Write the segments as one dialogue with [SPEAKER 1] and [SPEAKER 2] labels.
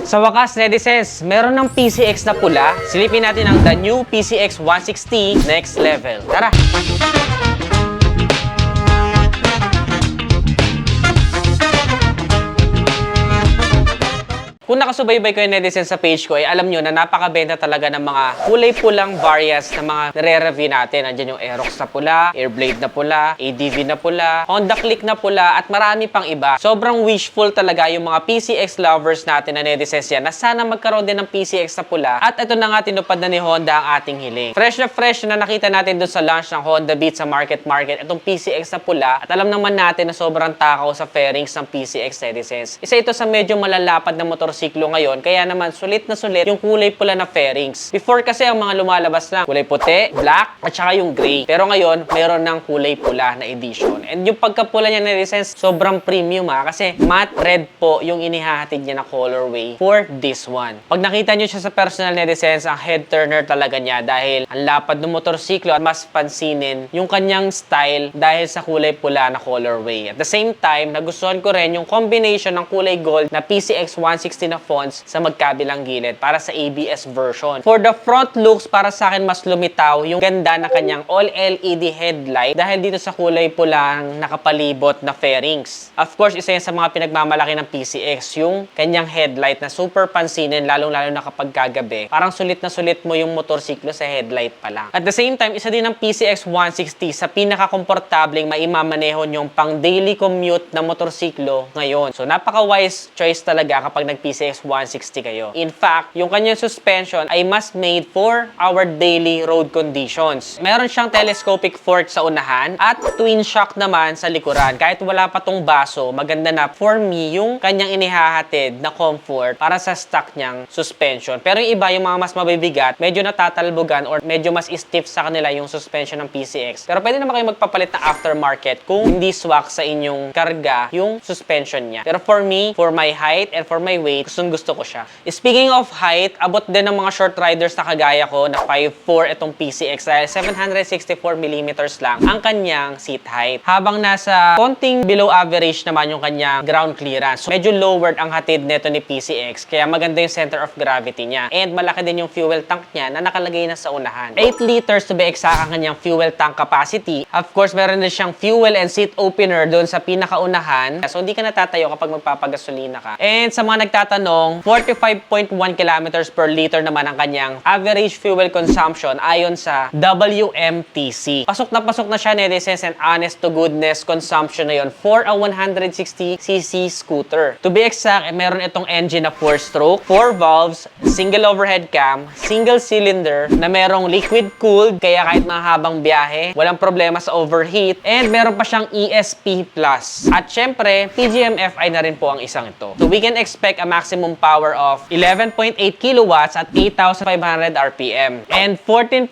[SPEAKER 1] Sa wakas, netizens, meron ng PCX na pula. Silipin natin ang the new PCX 160 Next Level. Tara! Kung nakasubaybay ko yung netizens sa page ko, ay alam nyo na napakabenta talaga ng mga kulay pulang variants na mga nire-review natin. Andiyan yung Aerox na pula, Airblade na pula, ADV na pula, Honda Click na pula, at marami pang iba. Sobrang wishful talaga yung mga PCX lovers natin na netizens yan na sana magkaroon din ng PCX na pula. At ito na nga tinupad na ni Honda ang ating hiling. Fresh na nakita natin doon sa launch ng Honda Beat sa market. Itong PCX na pula. At alam naman natin na sobrang takaw sa fairings ng PCX netizens. Isa ito sa medyo malalapad na motorsiklo ngayon, kaya naman sulit na sulit yung kulay pula na fairings. Before kasi ang mga lumalabas lang kulay puti, black, at saka yung gray. Pero ngayon, mayroon ng kulay pula na edition. And yung pagkapula niya netizens, sobrang premium kasi matte red po yung inihahatid niya na colorway for this one. Pag nakita niyo siya sa personal netizens, ang head turner talaga niya dahil ang lapad ng motorsiklo at mas pansinin yung kanyang style dahil sa kulay pula na colorway. At the same time, nagustuhan ko rin yung combination ng kulay gold na PCX 160 na fonts sa magkabilang gilid para sa ABS version. For the front looks, para sa akin mas lumitaw yung ganda ng kanyang all LED headlight dahil dito sa kulay pulang nakapalibot na fairings. Of course, isa yan sa mga pinagmamalaki ng PCX, yung kanyang headlight na super pansinin lalong-lalo na kapag kagabi. Parang sulit na sulit mo yung motorsiklo sa headlight pa lang. At the same time, isa din ng PCX 160 sa pinaka-komportabling maimamanehon yung pang daily commute na motorsiklo ngayon. So, napaka-wise choice talaga kapag nag-PCX 160 kayo. In fact, yung kanyang suspension ay mas made for our daily road conditions. Meron siyang telescopic fork sa unahan at twin shock naman sa likuran. Kahit wala pa tong baso, maganda na for me yung kanyang inihahatid na comfort para sa stock niyang suspension. Pero yung iba, yung mga mas mabibigat, medyo natatalbogan or medyo mas stiff sa kanila yung suspension ng PCX. Pero pwede naman kayo magpapalit na aftermarket kung hindi swak sa inyong karga yung suspension niya. Pero for me, for my height and for my weight, gusto ko siya. Speaking of height, abot din ng mga short riders na kagaya ko na 5'4" itong PCX dahil 764mm lang ang kanyang seat height. Habang nasa konting below average naman yung kanyang ground clearance. So, medyo lowered ang hatid nito ni PCX kaya maganda yung center of gravity niya. And malaki din yung fuel tank niya na nakalagay na sa unahan. 8 liters to be exact ang kanyang fuel tank capacity. Of course, meron din siyang fuel and seat opener doon sa pinakaunahan. So, hindi ka natatayo kapag magpapagasolina ka. And sa mga nagtatanong, 45.1 kilometers per liter naman ang kanyang average fuel consumption ayon sa WMTC. Pasok na siya netizens and honest to goodness consumption na yun for a 160cc scooter. To be exact, meron itong engine na 4-stroke, 4 valves, single overhead cam, single cylinder na merong liquid cooled kaya kahit mahabang biyahe, walang problema sa overheat, and meron pa siyang ESP+. At syempre, PGM-FI na rin po ang isang ito. So we can expect a maximum power of 11.8 kilowatts at 8,500 RPM and 14.7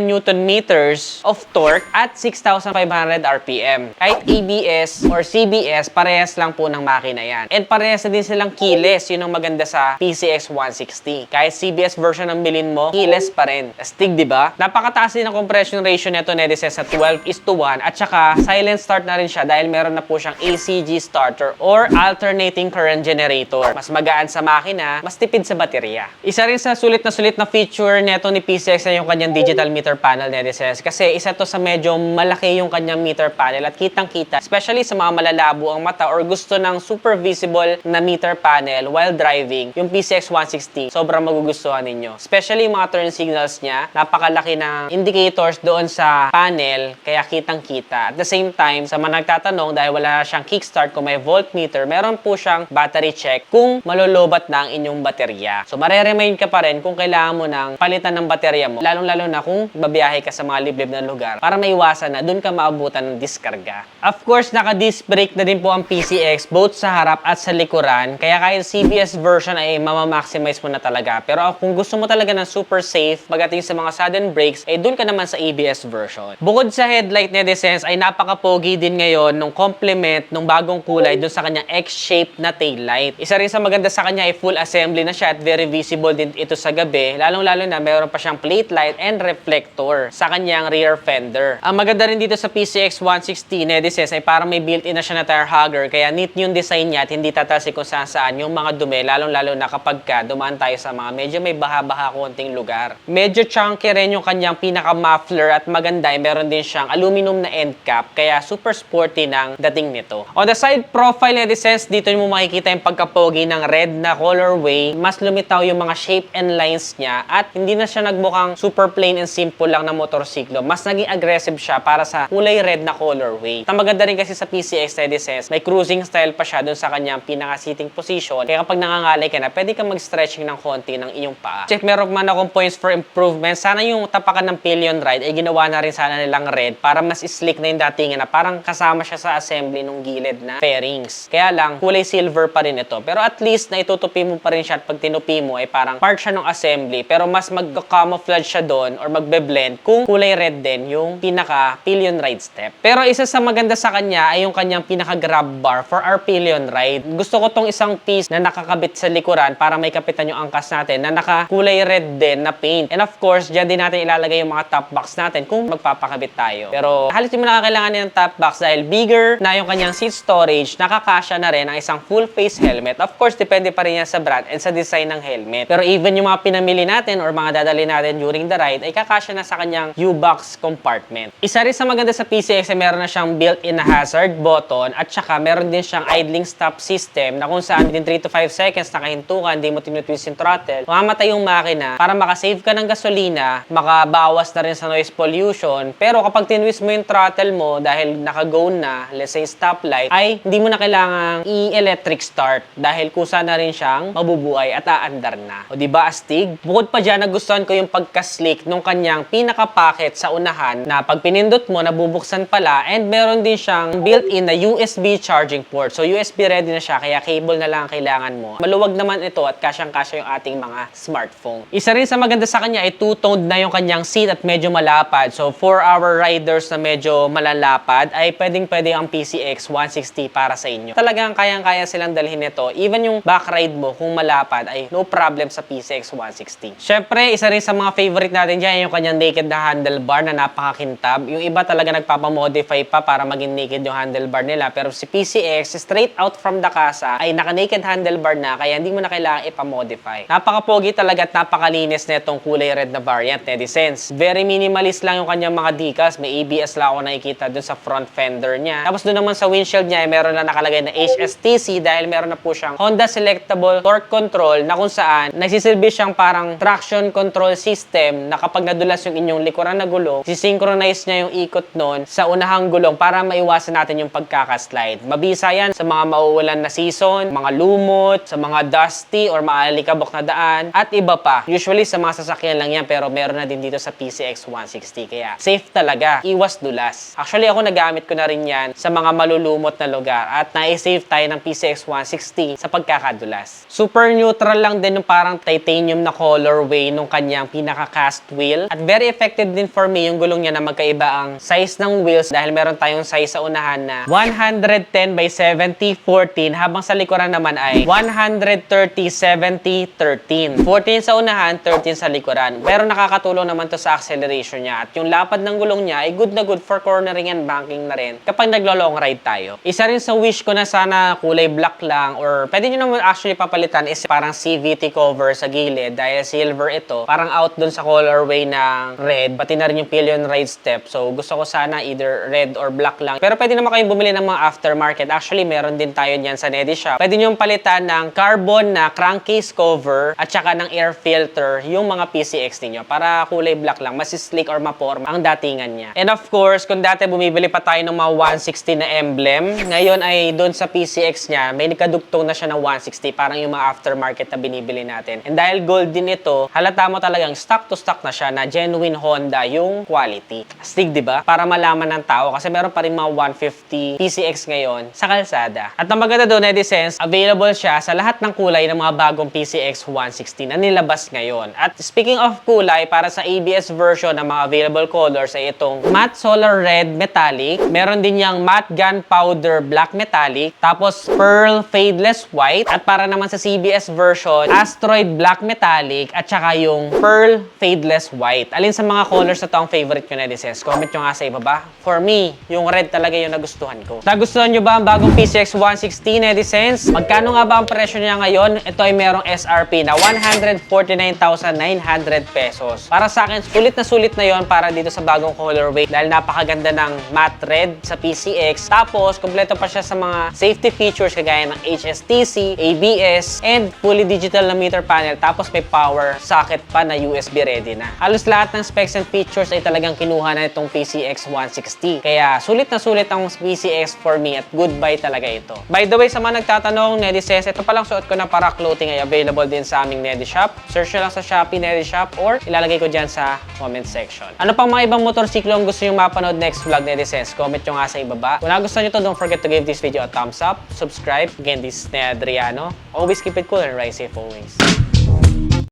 [SPEAKER 1] Newton meters of torque at 6,500 RPM. Kahit ABS or CBS, parehas lang po ng makina yan. And parehas na din silang keyless. Yun ang maganda sa PCX 160. Kahit CBS version ang bilhin mo, keyless pa rin. Astig, di ba? Napakataas din ang compression ratio nito netizens sa 12:1 at saka silent start na rin siya dahil meron na po siyang ACG starter or alternating current generator. Mas magaan sa makina, mas tipid sa baterya. Isa rin sa sulit na feature neto ni PCX na yung kanyang digital meter panel netizens kasi isa to sa medyo malaki yung kanyang meter panel at kitang-kita, especially sa mga malalabo ang mata or gusto ng super visible na meter panel while driving, yung PCX 160, sobrang magugustuhan ninyo. Especially yung mga turn signals niya, napakalaki ng indicators doon sa panel, kaya kitang-kita. At the same time, sa mga nagtatanong, dahil wala siyang kickstart kung may voltmeter, meron po siyang battery check kung malolobat na ang inyong baterya. So, mareremind ka pa rin kung kailangan mo ng palitan ng baterya mo, lalong-lalo na kung babiyahe ka sa mga liblib na lugar para maiwasan na doon ka maabutan ng diskarga. Of course, naka-disc brake na din po ang PCX both sa harap at sa likuran, kaya kahit CBS version ay mamamaximize mo na talaga. Pero kung gusto mo talaga ng super safe pagdating sa mga sudden brakes, ay doon ka naman sa ABS version. Bukod sa headlight netizens, ay napaka-pogi din ngayon nung complement nung bagong kulay doon sa kanyang X-shaped na taillight. Isa rin sa maganda maganda sa kanya ay full assembly na siya at very visible din ito sa gabi. Lalong-lalo na meron pa siyang plate light and reflector sa kanyang rear fender. Ang maganda rin dito sa PCX 160 Nedicens ay parang may built-in na siya na tire hugger, kaya neat yung design niya at hindi tatalsik kung saan yung mga dumi, lalong-lalo na kapag dumaan tayo sa mga medyo may baha-baha konting lugar. Medyo chunky rin yung kanyang pinaka-muffler at maganda ay meron din siyang aluminum na end cap, kaya super sporty ng dating nito. On the side profile Nedicens, dito mo makikita yung pagkapogi ng red na colorway. Mas lumitaw yung mga shape and lines niya at hindi na siya nagmukhang super plain and simple lang na motorsiklo. Mas naging aggressive siya para sa kulay red na colorway. Ang maganda rin kasi sa PCX Nedicens, may cruising style pa siya dun sa kanyang pinaka-seating position. Kaya kapag nangangalay ka na, pwede kang mag-stretching ng konti ng iyong paa. Check, meron man akong points for improvement. Sana yung tapakan ng pillion ride ay ginawa na rin sana nilang red para mas slick na yung datingan na parang kasama siya sa assembly ng gilid na fairings. Kaya lang, kulay silver pa rin ito. Pero at least na itutupi mo pa rin siya at pag tinupi mo ay parang part siya ng assembly. Pero mas mag-camouflage siya doon or magbe-blend kung kulay red din yung pinaka pillion ride step. Pero isa sa maganda sa kanya ay yung kanyang pinaka grab bar for our pillion ride. Gusto ko tong isang piece na nakakabit sa likuran para may kapitan yung angkas natin na nakakulay red din na paint. And of course, dyan din natin ilalagay yung mga top box natin kung magpapakabit tayo. Pero halos hindi mo nakakailangan ng top box dahil bigger na yung kanyang seat storage, nakakasya na rin ang isang full face helmet. Of course, depende pa rin yan sa brand and sa design ng helmet. Pero even yung mga pinamili natin or mga dadali natin during the ride ay kakasya na sa kanyang U-box compartment. Isa rin sa maganda sa PCX ay meron na siyang built-in na hazard button at saka meron din siyang idling stop system na kung saan within 3 to 5 seconds nakahintukan, hindi mo tinutwist yung throttle, mamamatay yung makina para makasave ka ng gasolina, makabawas na rin sa noise pollution. Pero kapag tinwist mo yung throttle mo dahil naka-go na, let's say stoplight, ay hindi mo na kailangang i-electric start dahil kusa na rin siyang mabubuhay at aandar na. O diba astig? Bukod pa dyan, nagustuhan ko yung pagka-slick nung kanyang pinaka-packet sa unahan na pag pinindot mo, nabubuksan pala and meron din siyang built-in na USB charging port. So USB ready na siya kaya cable na lang ang kailangan mo. Maluwag naman ito at kasyang-kasya yung ating mga smartphone. Isa rin sa maganda sa kanya ay two-toned na yung kanyang seat at medyo malapad. So for our riders na medyo malalapad ay pwedeng-pwede ang PCX 160 para sa inyo. Talagang kayang-kaya silang dalhin ito. Even yung back ride mo kung malapad ay no problem sa PCX 160. Syempre, isa rin sa mga favorite natin dyan yung kanyang naked na handlebar na napakakintab. Yung iba talaga nagpapamodify pa para maging naked yung handlebar nila. Pero si PCX, straight out from the casa, ay naka-naked handlebar na kaya hindi mo na kailangan ipamodify. Napakapogi talaga at napakalinis na itong kulay red na variant, Nedicens. Very minimalist lang yung kanyang mga decals. May ABS lang ako nakikita dun sa front fender niya. Tapos dun naman sa windshield niya, ay meron na nakalagay na HSTC dahil meron na po siyang Honda Selectable Torque Control na kung saan nagsisilbi siyang parang traction control system na kapag nadulas yung inyong likuran na gulong, sisynchronize niya yung ikot nun sa unahang gulong para maiwasan natin yung pagkakaslide. Mabisa yan sa mga mauulan na season, mga lumot, sa mga dusty or maalikabok na daan, at iba pa. Usually sa mga sasakyan lang yan pero meron na din dito sa PCX 160 kaya safe talaga. Iwas dulas. Actually ako nagamit ko na rin yan sa mga malulumot na lugar at na-save tayo ng PCX 160 sa pagkakadulas. Super neutral lang din yung parang titanium na colorway nung kanyang pinaka-cast wheel at very effective din for me yung gulong niya na magkaiba ang size ng wheels dahil meron tayong size sa unahan na 110 by 70 14 habang sa likuran naman ay 130 70 13. 14 sa unahan, 13 sa likuran. Pero nakakatulong naman to sa acceleration niya at yung lapad ng gulong niya ay good na good for cornering and banking na rin kapag naglo-long ride tayo. Isa rin sa wish ko na sana kulay black lang or pwede nyo naman actually papalitan is parang CVT cover sa gilid dahil silver ito. Parang out dun sa colorway ng red, pati na rin yung pillion ride step. So gusto ko sana either red or black lang. Pero pwede naman kayong bumili ng mga aftermarket. Actually, meron din tayo niyan sa Nedi Shop. Pwede nyo palitan ng carbon na crankcase cover at saka ng air filter yung mga PCX ninyo para kulay black lang. Mas slick or maporma ang datingan niya. And of course, kung dati bumibili pa tayo ng mga 160 na emblem, ngayon ay doon sa PCX niya, may nakadugtong na siya ng 160. Parang yung mga aftermarket na binibili natin. And dahil gold din ito, halata mo talagang stock to stock na siya na genuine Honda yung quality. Astig, di ba? Para malaman ng tao kasi meron pa rin mga 150 PCX ngayon sa kalsada. At ang maganda doon, Nedicens, available siya sa lahat ng kulay ng mga bagong PCX 160 na nilabas ngayon. At speaking of kulay, para sa ABS version ng mga available colors ay itong matte solar red metallic, meron din yung matte gunpowder black metallic, tapos pearl fadeless white, At para naman sa CBS version, Asteroid Black Metallic at saka yung Pearl Fadeless White. Alin sa mga colors na to ang favorite ko, netizens? Comment nyo nga sa ibaba. For me, yung red talaga yung nagustuhan ko. Nagustuhan nyo ba ang bagong PCX 160, netizens? Magkano nga ba ang presyo niya ngayon? Ito ay merong SRP na 149,900 pesos. Para sa akin, sulit na yon para dito sa bagong colorway dahil napakaganda ng matte red sa PCX. Tapos, kompleto pa siya sa mga safety features kagaya ng HSTC, ABS, and fully digital na meter panel. Tapos may power socket pa na USB ready na. Halos lahat ng specs and features ay talagang kinuha na itong PCX 160. Kaya sulit ang PCX for me at goodbye talaga ito. By the way, sa mga nagtatanong, netizens, ito palang suot ko na para clothing ay available din sa aming Nedi Shop. Search nyo lang sa Shopee Nedi Shop or ilalagay ko dyan sa comment section. Ano pang mga ibang motorsiklo ang gusto nyo mapanood next vlog, netizens? Comment nyo nga sa ibaba. Kung nagustuhan nyo to, don't forget to give this video a thumbs up, subscribe. Again, this is Adriano. Always keep it cool and ride safe always.